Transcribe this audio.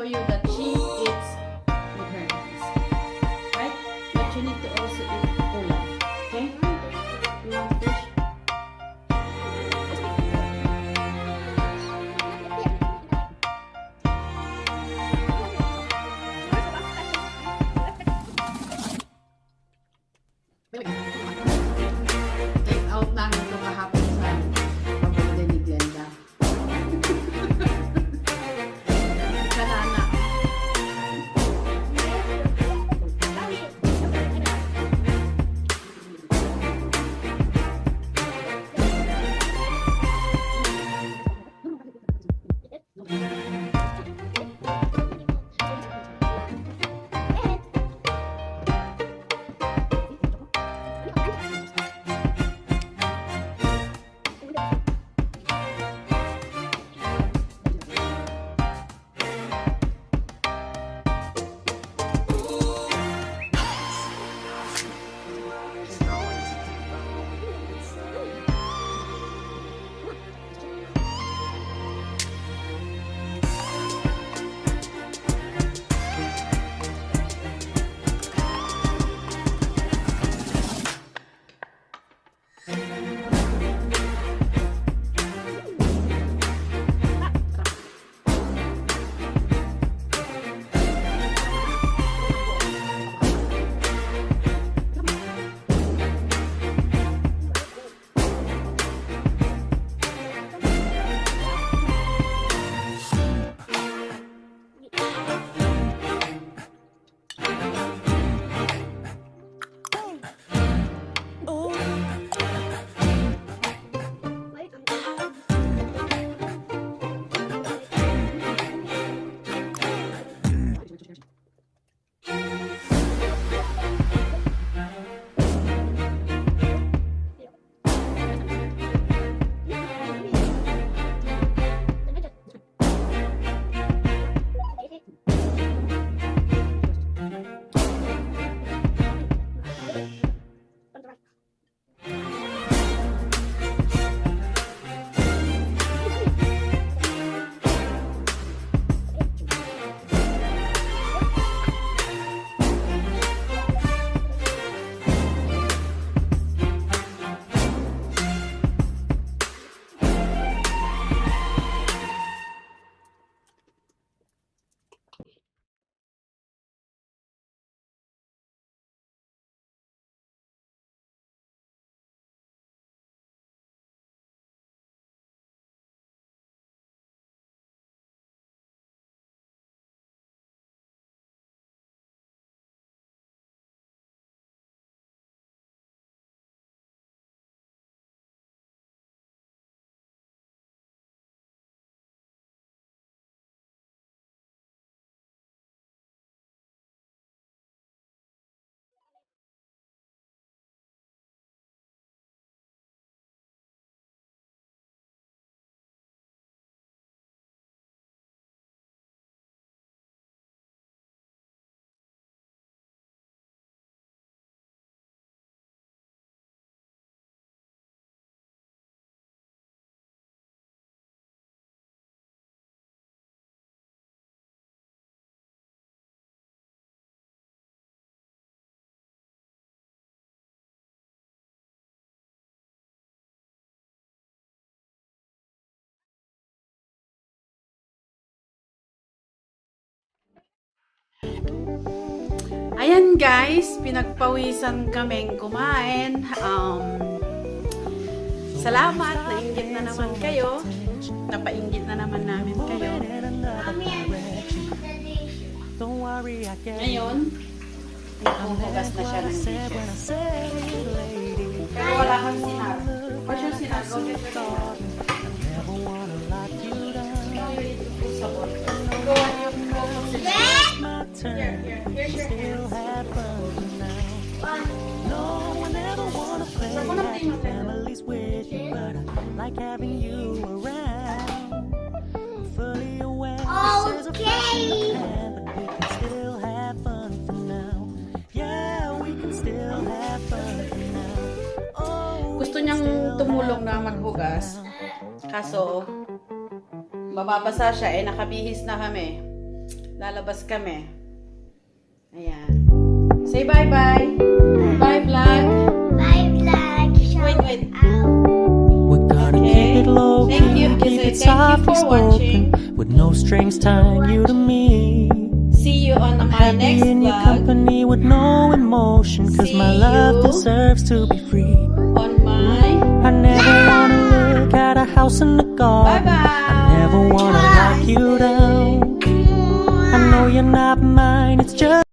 you that she eats with her hands. Right? But you need to also eat ulam. Okay? You want fish? Take out namin ito kahapon sa pabunda ni Glenda. Kanana. Ayan guys, pinagpawisan kaming kumain. Salamat, nainggit na naman kayo. Napainggit na naman namin kayo. Ngayon, huhugas na siya ng dishes. Pero wala kang sinar. Or siya sinar, go get your sinar. Go on yung here's your hands. No one ever wanna play like families with you, but I like having you around. Fully aware there's a flash in the pan, but we can still have fun for now. Yeah, we can still have fun for now. Oh, gusto niyang tumulong na maghugas. Kaso, mababasa siya, nakabihis na kami. lalabas kami. Ayan. Say bye-bye. Bye, vlog. Bye, vlog. Wait. We're gonna Okay. keep it low Thank you. keep Say it thank you softly for watching. spoken, with no strings tying you to me. See you on my Happy next in your vlog. company with no emotion, cause my See love you. deserves to be free. On my... I never wanna look at a house in the garden. Bye-bye. I never wanna lock you down. I know you're not mine, it's just